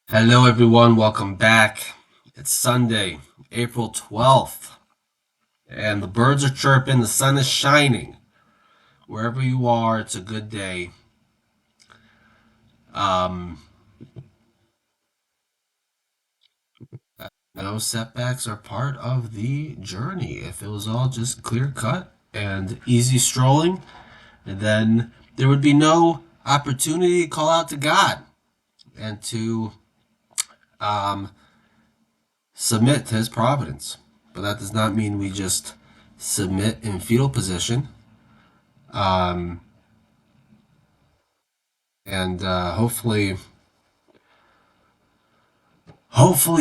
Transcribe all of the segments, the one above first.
Hello, everyone. Welcome back. It's Sunday, April 12th, and the birds are chirping, the sun is shining. Wherever you are, it's a good day. Um, no setbacks are part of the journey. If it was all just clear cut and easy strolling, then there would be no opportunity to call out to God and to um, submit to His providence. But that does not mean we just submit in fetal position. Um, and hopefully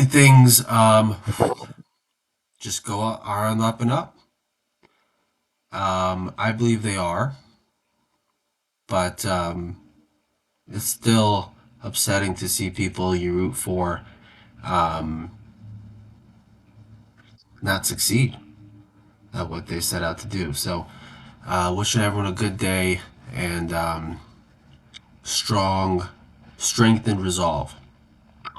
things just are on the up and up. I believe they are, but it's still upsetting to see people you root for um, not succeed at what they set out to do. So, wishing everyone a good day and strong strength and resolve.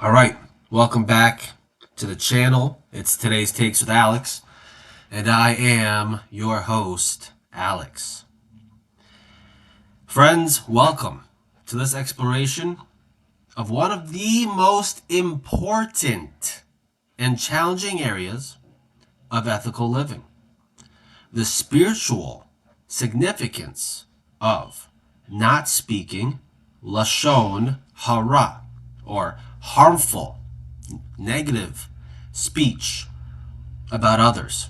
All right, welcome back to the channel. It's today's Takes with Alex, and I am your host, Alex. Friends, welcome to this exploration of one of the most important and challenging areas of ethical living: the spiritual significance of not speaking Lashon Hara, or harmful, negative speech about others.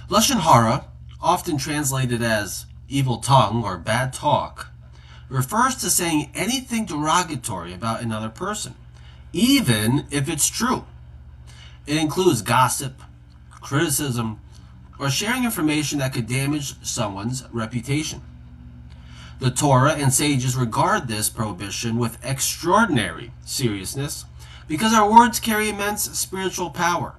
Lashon Hara, often translated as evil tongue or bad talk, refers to saying anything derogatory about another person, even if it's true. It includes gossip, criticism, or sharing information that could damage someone's reputation. The Torah and sages regard this prohibition with extraordinary seriousness because our words carry immense spiritual power.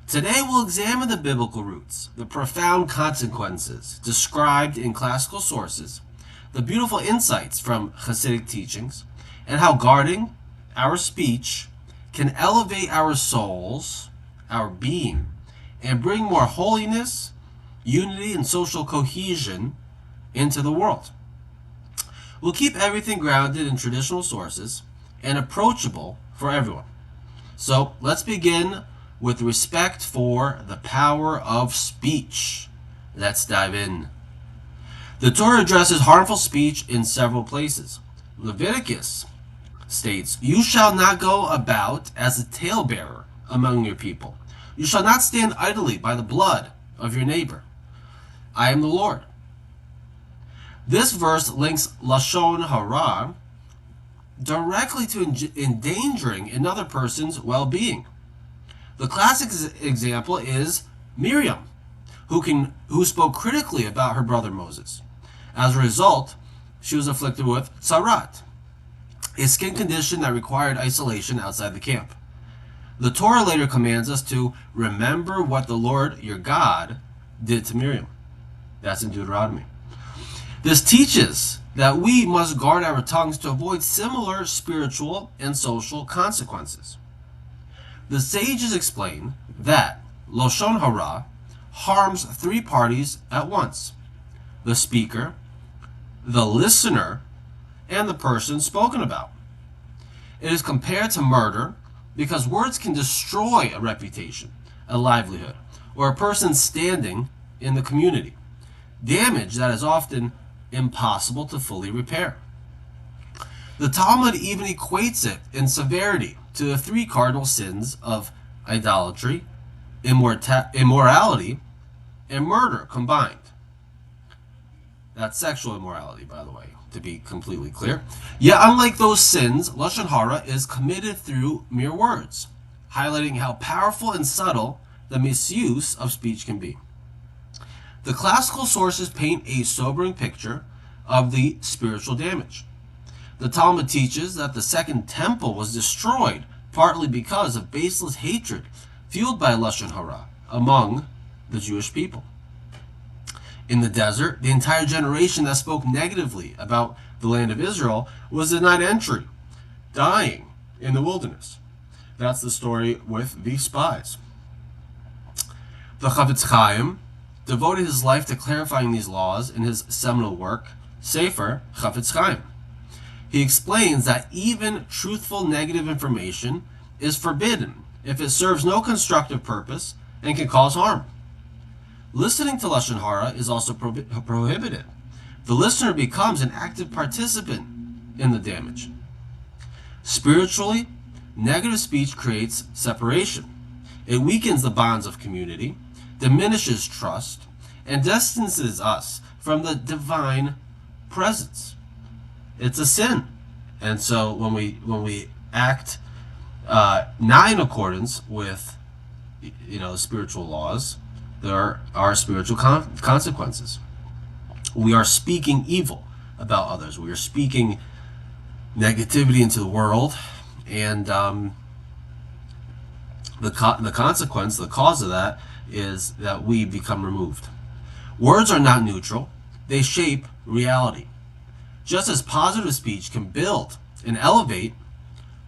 Today we'll examine the biblical roots, the profound consequences described in classical sources, the beautiful insights from Hasidic teachings, and how guarding our speech can elevate our souls, our being, and bring more holiness, unity, and social cohesion into the world. We'll keep everything grounded in traditional sources and approachable for everyone. So let's begin with respect for the power of speech. Let's dive in. The Torah addresses harmful speech in several places. Leviticus states, "You shall not go about as a talebearer among your people. You shall not stand idly by the blood of your neighbor. I am the Lord." This verse links Lashon Hara directly to endangering another person's well-being. The classic example is Miriam, who spoke critically about her brother Moses. As a result, she was afflicted with tsarat, a skin condition that required isolation outside the camp. The Torah later commands us to remember what the Lord your God did to Miriam. That's in Deuteronomy. This teaches that we must guard our tongues to avoid similar spiritual and social consequences. The sages explain that Lashon Hara harms three parties at once: the speaker, the listener, and the person spoken about. It is compared to murder because words can destroy a reputation, a livelihood, or a person's standing in the community, damage that is often impossible to fully repair. The Talmud even equates it in severity to the three cardinal sins of idolatry, immorality, and murder combined. That's sexual immorality, by the way, to be completely clear. Yet, unlike those sins, Lashon Hara is committed through mere words, highlighting how powerful and subtle the misuse of speech can be. The classical sources paint a sobering picture of the spiritual damage. The Talmud teaches that the Second Temple was destroyed partly because of baseless hatred fueled by Lashon Hara among the Jewish people. In the desert, the entire generation that spoke negatively about the land of Israel was denied entry, dying in the wilderness. That's the story with the spies. The Chafetz Chaim devoted his life to clarifying these laws in his seminal work, Sefer Chafetz Chaim. He explains that even truthful negative information is forbidden if it serves no constructive purpose and can cause harm. Listening to Lashon Hara is also prohibited. The listener becomes an active participant in the damage. Spiritually, negative speech creates separation. It weakens the bonds of community, diminishes trust, and distances us from the divine presence. It's a sin. And so when we act not in accordance with the spiritual laws, there are spiritual consequences. We are speaking evil about others. We are speaking negativity into the world, and the consequence, the cause of that, is that we become removed. Words are not neutral. They shape reality. Just as positive speech can build and elevate,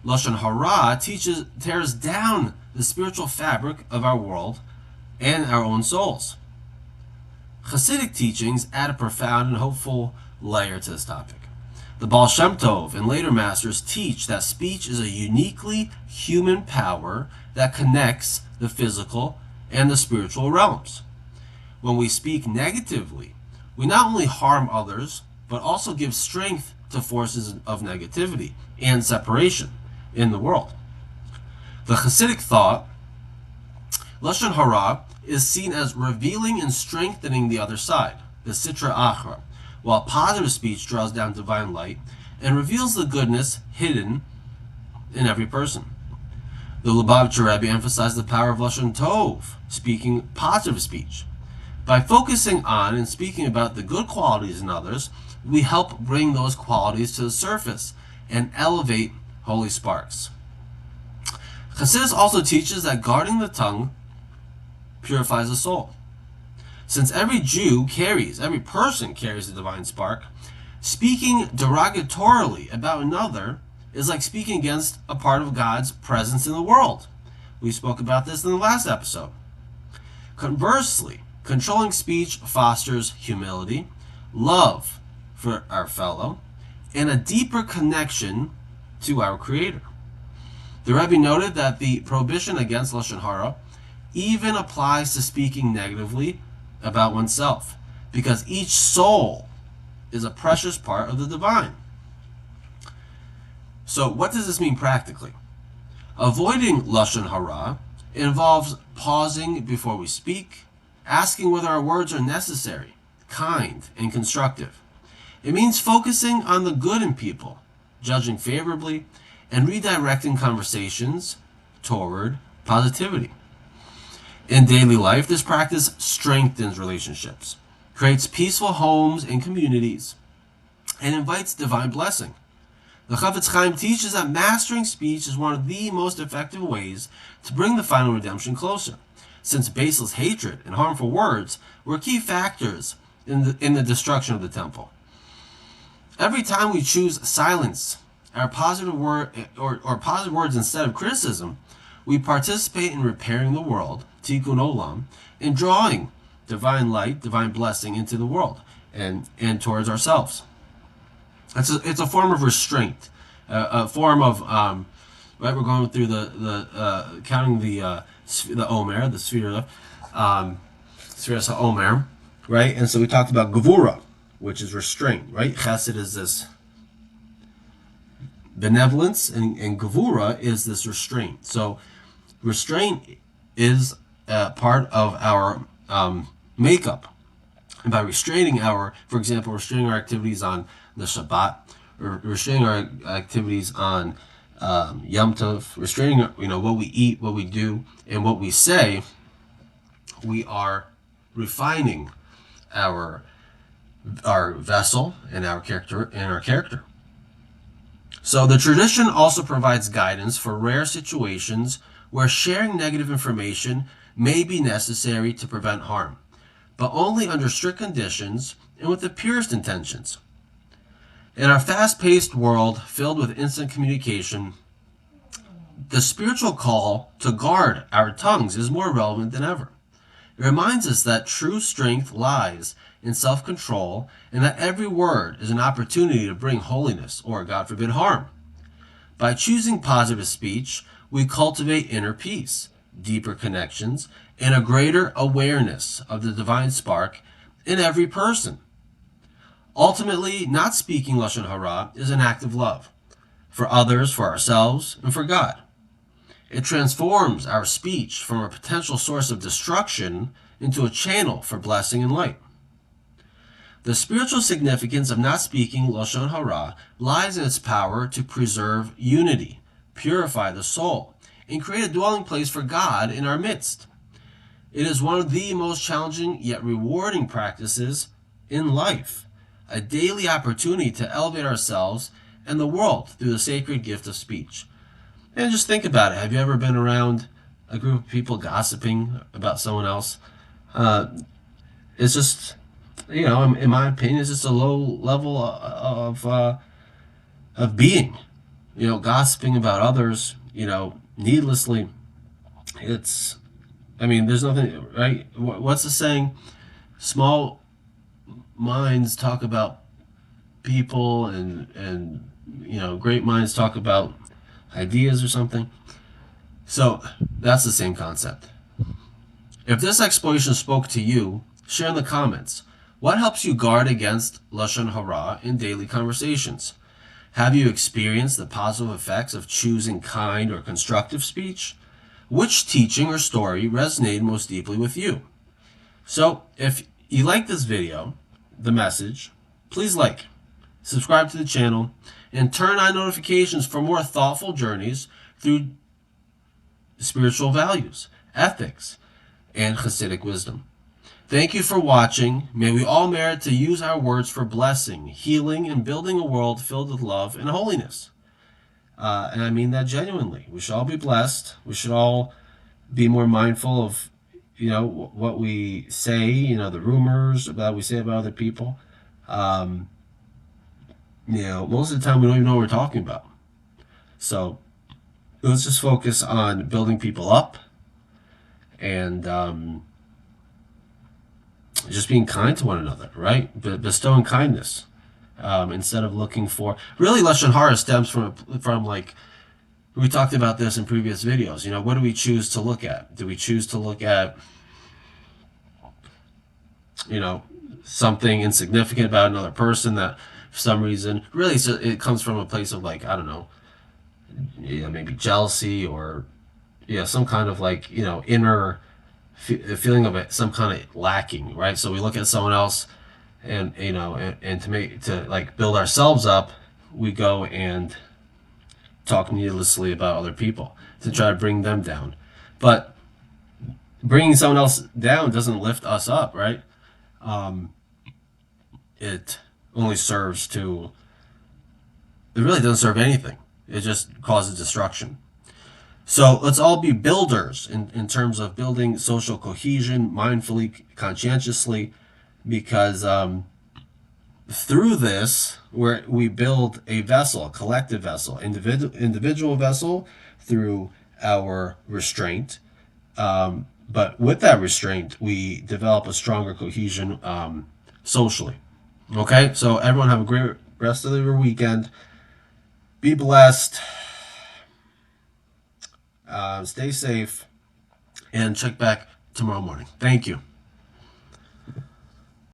Lashon Hara tears down the spiritual fabric of our world and our own souls. Hasidic teachings add a profound and hopeful layer to this topic. The Baal Shem Tov and later masters teach that speech is a uniquely human power that connects the physical and the spiritual realms. When we speak negatively, we not only harm others, but also give strength to forces of negativity and separation in the world. The Hasidic thought, Lashon Hara, is seen as revealing and strengthening the other side, the Sitra Achra, while positive speech draws down divine light and reveals the goodness hidden in every person. The Lubavitcher Rebbe emphasized the power of Lashon Tov, speaking positive speech. By focusing on and speaking about the good qualities in others, we help bring those qualities to the surface and elevate holy sparks. Chassidus also teaches that guarding the tongue purifies the soul. Since every person carries the divine spark, speaking derogatorily about another is like speaking against a part of God's presence in the world. We spoke about this in the last episode. Conversely, controlling speech fosters humility, love for our fellow, and a deeper connection to our Creator. The Rebbe noted that the prohibition against Lashon Hara even applies to speaking negatively about oneself, because each soul is a precious part of the divine. So what does this mean practically? Avoiding Lashon Hara involves pausing before we speak, asking whether our words are necessary, kind, and constructive. It means focusing on the good in people, judging favorably, and redirecting conversations toward positivity. In daily life, this practice strengthens relationships, creates peaceful homes and communities, and invites divine blessing. The Chafetz Chaim teaches that mastering speech is one of the most effective ways to bring the final redemption closer, since baseless hatred and harmful words were key factors in the destruction of the temple. Every time we choose silence, our positive words instead of criticism, we participate in repairing the world, tikkun olam, and drawing divine light, divine blessing into the world and towards ourselves. It's a form of restraint, a form of right. We're going through the counting the Omer, the Sfira Omer, right? And so we talked about Gevura, which is restraint, right? Chesed is this benevolence, and Gevura is this restraint. So restraint is part of our makeup. And by restraining for example, restraining our activities on the Shabbat, or restraining our activities on Yom Tov, restraining what we eat, what we do, and what we say, we are refining our vessel and our character. So the tradition also provides guidance for rare situations where sharing negative information may be necessary to prevent harm, but only under strict conditions and with the purest intentions. In our fast-paced world filled with instant communication, the spiritual call to guard our tongues is more relevant than ever. It reminds us that true strength lies in self-control and that every word is an opportunity to bring holiness or, God forbid, harm. By choosing positive speech, we cultivate inner peace, deeper connections, and a greater awareness of the divine spark in every person. Ultimately, not speaking Lashon Hara is an act of love for others, for ourselves, and for God. It transforms our speech from a potential source of destruction into a channel for blessing and light. The spiritual significance of not speaking Lashon Hara lies in its power to preserve unity, purify the soul, and create a dwelling place for God in our midst. It is one of the most challenging yet rewarding practices in life, a daily opportunity to elevate ourselves and the world through the sacred gift of speech. And just think about it. Have you ever been around a group of people gossiping about someone else? It's just, in my opinion, it's just a low level of being. Gossiping about others, needlessly. It's, there's nothing, right? What's the saying? Small minds talk about people, and great minds talk about ideas or something. So that's the same concept. If this exploration spoke to you, share in the comments. What helps you guard against Lashon Hara in daily conversations? Have you experienced the positive effects of choosing kind or constructive speech? Which teaching or story resonated most deeply with you? So, if you like this video, the message, please like, subscribe to the channel, and turn on notifications for more thoughtful journeys through spiritual values, ethics, and Hasidic wisdom. Thank you for watching. May we all merit to use our words for blessing, healing, and building a world filled with love and holiness. And I mean that genuinely. We should all be blessed. We should all be more mindful of, what we say, the rumors about we say about other people. Most of the time we don't even know what we're talking about. So let's just focus on building people up and just being kind to one another, right? Bestowing kindness instead of looking for. Really, Lashon Hara stems from like we talked about this in previous videos. What do we choose to look at? Do we choose to look at something insignificant about another person that for some reason really it comes from a place of like, I don't know, maybe jealousy or some kind of like inner feeling of it, some kind of lacking, right? So we look at someone else and and to like build ourselves up, we go and talk needlessly about other people to try to bring them down. But bringing someone else down doesn't lift us up, right? It only serves to, it really doesn't serve anything. It just causes destruction. So let's all be builders in terms of building social cohesion, mindfully, conscientiously, because through this, we build a vessel, a collective vessel, individual vessel through our restraint. But with that restraint, we develop a stronger cohesion socially. Okay, so everyone have a great rest of your weekend. Be blessed. Stay safe. And check back tomorrow morning. Thank you.